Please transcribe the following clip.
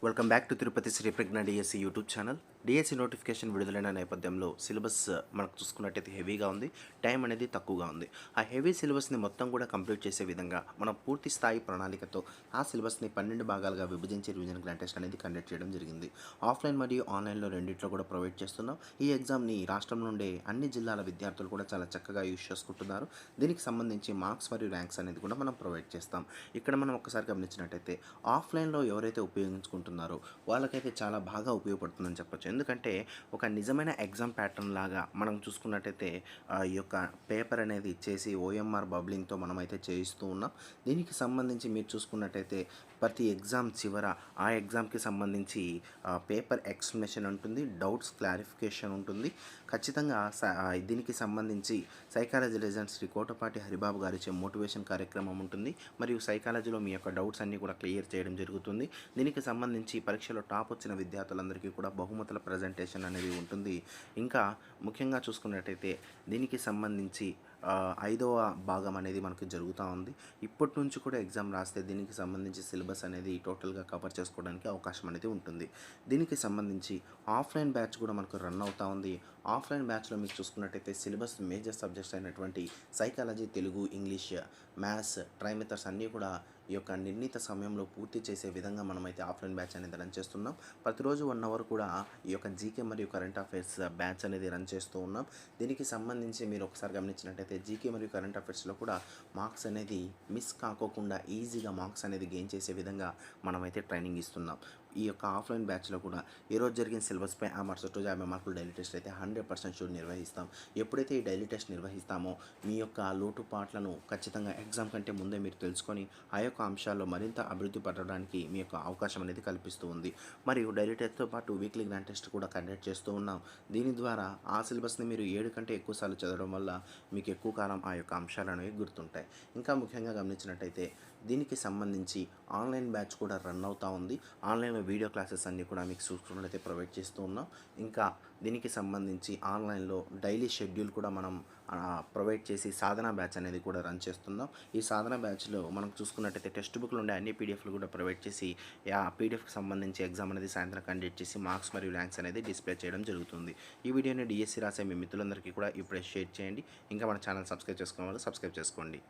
Welcome back to Tirupati Sri Pragna DSC YouTube channel. DSC notification విడుదలైన నేపథ్యంలో syllabus మనకు చూసుకున్నట్టయితే హెవీగా ఉంది, టైం అనేది తక్కువగా ఉంది. ఆ హెవీ సిలబస్ని మొత్తం కూడా కంప్లీట్ చేసే విధంగా మనం పూర్తి స్థాయి ప్రణాళికతో ఆ సిలబస్ని 12 భాగాలుగా విభజించి రివిజన్ గ్రాండ్ టెస్ట్ అనేది కండక్ట్ చేయడం జరిగింది. ఆఫ్లైన్ మరియు ఆన్లైన్లో రెండిట్లో కూడా ప్రొవైడ్ చేస్తున్నాం. ఈ ఎగ్జామ్ని రాష్ట్రం నుండే అన్ని జిల్లాల విద్యార్థులు కూడా చాలా చక్కగా యూజ్ చేసుకుంటున్నారు. దీనికి సంబంధించి మార్క్స్ మరియు ర్యాంక్స్ అనేది కూడా మనం ప్రొవైడ్ చేస్తాం. ఇక్కడ మనం ఒకసారి గమనించినట్టయితే ఆఫ్లైన్లో ఎవరైతే ఉపయోగించుకుంటున్నారో వాళ్ళకైతే చాలా బాగా ఉపయోగపడుతుందని చెప్పొచ్చు. ఎందుకంటే ఒక నిజమైన ఎగ్జామ్ ప్యాటర్న్ లాగా మనం చూసుకున్నట్టయితే ఈ యొక్క పేపర్ అనేది ఇచ్చేసి ఓఎంఆర్ బబ్లింగ్తో మనమైతే చేయిస్తూ ఉన్నాం. దీనికి సంబంధించి మీరు చూసుకున్నట్టయితే ప్రతి ఎగ్జామ్ చివర ఆ ఎగ్జామ్కి సంబంధించి పేపర్ ఎక్స్ప్లెనేషన్ ఉంటుంది, డౌట్స్ క్లారిఫికేషన్ ఉంటుంది. ఖచ్చితంగా దీనికి సంబంధించి సైకాలజీ లెజెండ్ శ్రీ కోటపాటి హరిబాబు గారిచే మోటివేషన్ కార్యక్రమం ఉంటుంది. మరియు సైకాలజీలో మీ యొక్క డౌట్స్ అన్నీ కూడా క్లియర్ చేయడం జరుగుతుంది. దీనికి సంబంధించి పరీక్షలో టాప్ వచ్చిన విద్యార్థులందరికీ కూడా బహుమతుల ప్రజెంటేషన్ అనేది ఉంటుంది. ఇంకా ముఖ్యంగా చూసుకున్నట్టయితే దీనికి సంబంధించి 5వ భాగం అనేది మనకు జరుగుతూ ఉంది. ఇప్పటి నుంచి కూడా ఎగ్జామ్ రాస్తే దీనికి సంబంధించి సిలబస్ అనేది టోటల్గా కవర్ చేసుకోవడానికి అవకాశం అనేది ఉంటుంది. దీనికి సంబంధించి ఆఫ్లైన్ బ్యాచ్ కూడా మనకు రన్ అవుతూ ఉంది. ఆఫ్లైన్ బ్యాచ్లో మీరు చూసుకున్నట్టయితే సిలబస్ మేజర్ సబ్జెక్ట్స్ అయినటువంటి psychology, Telugu, English, maths, try methods అన్నీ కూడా ఈ యొక్క నిర్ణీత సమయంలో పూర్తి చేసే విధంగా మనమైతే ఆఫ్లైన్ బ్యాచ్ అనేది రన్ చేస్తున్నాం. ప్రతిరోజు 1 అవర్ కూడా ఈ యొక్క జీకే మరియు కరెంట్ అఫైర్స్ బ్యాచ్ అనేది రన్ చేస్తూ ఉన్నాం. దీనికి సంబంధించి మీరు ఒకసారి గమనించినట్టయితే జీకే మరియు కరెంట్ అఫైర్స్లో కూడా మార్క్స్ అనేది మిస్ కాకోకుండా ఈజీగా మార్క్స్ అనేది గెయిన్ చేసే విధంగా మనమైతే ట్రైనింగ్ ఇస్తున్నాం. ఈ యొక్క ఆఫ్లైన్ బ్యాచ్లో కూడా ఈరోజు జరిగిన సిలబస్పై ఆ మరుసటి రోజు 50 మార్కుల డైలీ టెస్ట్ అయితే 100% షూర్ నిర్వహిస్తాం. ఎప్పుడైతే ఈ డైలీ టెస్ట్ నిర్వహిస్తామో మీ యొక్క లోటుపాట్లను ఖచ్చితంగా ఎగ్జామ్ కంటే ముందే మీరు తెలుసుకొని ఆ యొక్క అంశాల్లో మరింత అభివృద్ధి పడడానికి మీ యొక్క అవకాశం అనేది కల్పిస్తూ ఉంది. మరియు డైలీ టెస్ట్తో పాటు వీక్లీ గ్రాండ్ టెస్ట్ కూడా కండక్ట్ చేస్తూ ఉన్నాం. దీని ద్వారా ఆ సిలబస్ని మీరు 7 కంటే ఎక్కువసార్లు చదవడం వల్ల మీకు ఎక్కువ కాలం ఆ యొక్క అంశాలు అనేవి గుర్తుంటాయి. ఇంకా ముఖ్యంగా గమనించినట్టయితే దీనికి సంబంధించి ఆన్లైన్ బ్యాచ్ కూడా రన్ అవుతూ ఉంది. ఆన్లైన్లో వీడియో క్లాసెస్ అన్నీ కూడా మీకు చూసుకున్నట్లయితే ప్రొవైడ్ చేస్తూ ఉన్నాం. ఇంకా దీనికి సంబంధించి ఆన్లైన్లో డైలీ షెడ్యూల్ కూడా మనం ప్రొవైడ్ చేసి సాధన బ్యాచ్ అనేది కూడా రన్ చేస్తున్నాం. ఈ సాధన బ్యాచ్లో మనం చూసుకున్నట్టయితే టెక్స్ట్ బుక్లో ఉండే అన్ని పీడిఎఫ్లు కూడా ప్రొవైడ్ చేసి ఆ పీడిఎఫ్కి సంబంధించి ఎగ్జామ్ అనేది సాయంత్రం కండక్ట్ చేసి మార్క్స్ మరియు ర్యాంక్స్ అనేది డిస్ప్లే చేయడం జరుగుతుంది. ఈ వీడియోని డిఎస్సి రాసే మీ మిత్రులందరికీ కూడా ఇప్పుడే షేర్ చేయండి. ఇంకా మన ఛానల్ సబ్స్క్రైబ్ చేసుకోవాలి, సబ్స్క్రైబ్ చేసుకోండి.